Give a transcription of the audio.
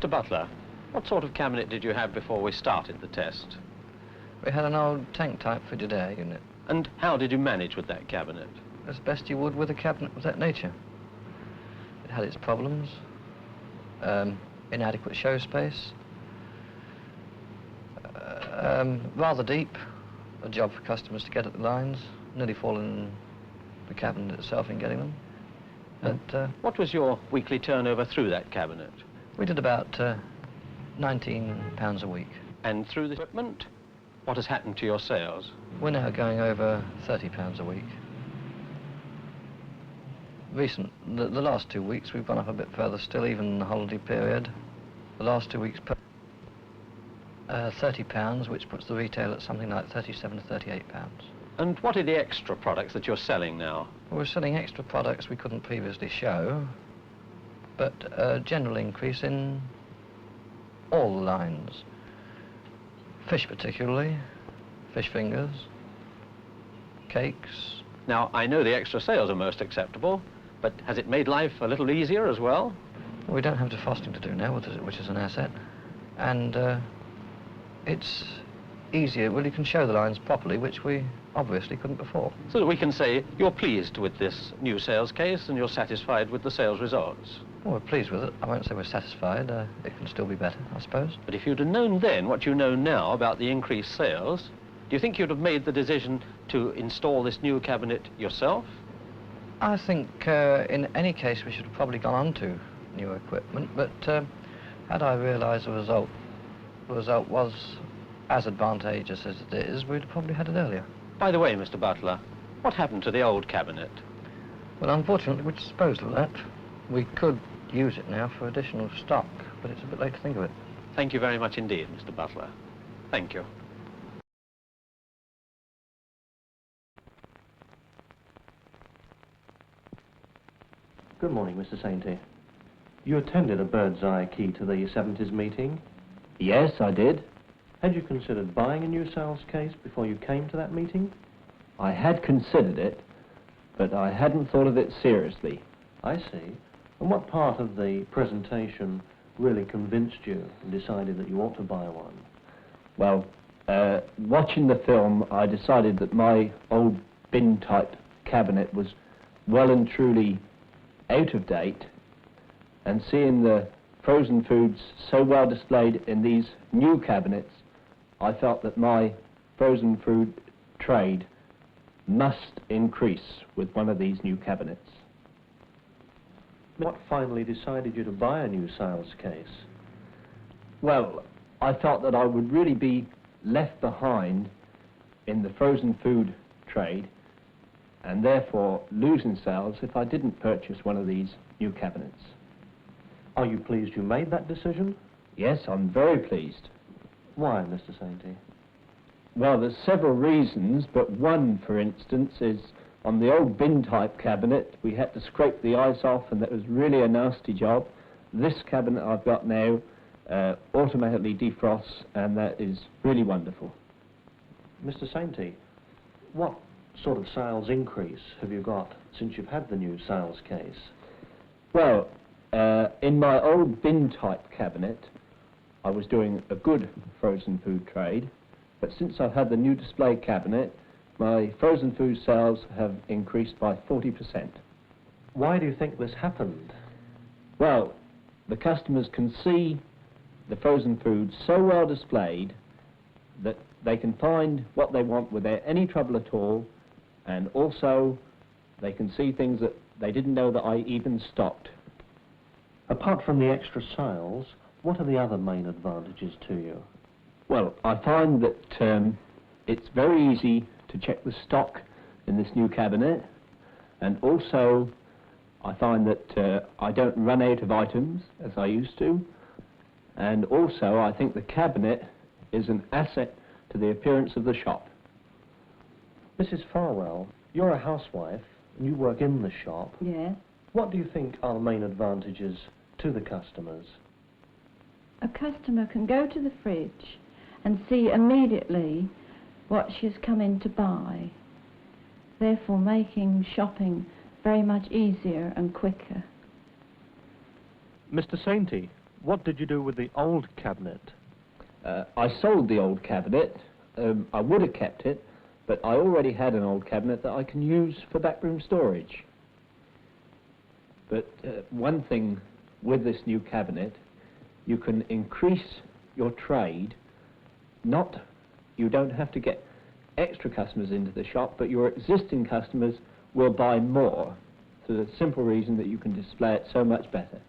Mr Butler, what sort of cabinet did you have before we started the test? We had an old tank-type fitted air unit. And how did you manage with that cabinet? As best you would with a cabinet of that nature. It had its problems, inadequate show space, rather deep, a job for customers to get at the lines, nearly fallen the cabinet itself in getting them. But, what was your weekly turnover through that cabinet? We did about £19 a week. And through the equipment, what has happened to your sales? We're now going over £30 a week. The last 2 weeks we've gone up a bit further still, even in the holiday period. The last 2 weeks £30, which puts the retail at something like £37 to £38. And what are the extra products that you're selling now? Well, we're selling extra products we couldn't previously show, but a general increase in all the lines. Fish particularly, fish fingers, cakes. Now, I know the extra sales are most acceptable, but has it made life a little easier as well? We don't have defrosting to do now, which is an asset, and it's easier. Well, you can show the lines properly, which we obviously couldn't before. So that we can say you're pleased with this new sales case and you're satisfied with the sales results? Well, we're pleased with it. I won't say we're satisfied. It can still be better, I suppose. But if you'd have known then what you know now about the increased sales, do you think you'd have made the decision to install this new cabinet yourself? I think in any case we should have probably gone on to new equipment, but had I realised the result was as advantageous as it is, we'd have probably had it earlier. By the way, Mr Butler, what happened to the old cabinet? Well, unfortunately, we disposed of that. We could use it now for additional stock, but it's a bit late to think of it. Thank you very much indeed, Mr Butler. Thank you. Good morning, Mr Sainty. You attended a bird's eye key to the 70s meeting? Yes, I did. Had you considered buying a new sales case before you came to that meeting? I had considered it, but I hadn't thought of it seriously. I see. And what part of the presentation really convinced you and decided that you ought to buy one? Well, watching the film, I decided that my old bin-type cabinet was well and truly out of date, and seeing the frozen foods so well displayed in these new cabinets, I felt that my frozen food trade must increase with one of these new cabinets. What finally decided you to buy a new sales case? Well, I felt that I would really be left behind in the frozen food trade and therefore losing sales if I didn't purchase one of these new cabinets. Are you pleased you made that decision? Yes, I'm very pleased. Why, Mr Sainty? Well, there's several reasons, but one, for instance, is on the old bin-type cabinet, we had to scrape the ice off, and that was really a nasty job. This cabinet I've got now automatically defrosts, and that is really wonderful. Mr Sainty, what sort of sales increase have you got since you've had the new sales case? Well, in my old bin-type cabinet, I was doing a good frozen food trade, but since I've had the new display cabinet, my frozen food sales have increased by 40%. Why do you think this happened? Well, the customers can see the frozen food so well displayed that they can find what they want without any trouble at all, and also they can see things that they didn't know that I even stocked. Apart from the extra sales, what are the other main advantages to you? Well, I find that it's very easy to check the stock in this new cabinet, and also I find that I don't run out of items as I used to, and also I think the cabinet is an asset to the appearance of the shop. Mrs Farwell, you're a housewife and you work in the shop. Yes. What do you think are the main advantages to the customers? A customer can go to the fridge and see immediately what she's come in to buy, therefore making shopping very much easier and quicker. Mr Sainty, what did you do with the old cabinet? I sold the old cabinet. I would have kept it, but I already had an old cabinet that I can use for backroom storage. But one thing with this new cabinet, you can increase your trade. You don't have to get extra customers into the shop, but your existing customers will buy more for the simple reason that you can display it so much better.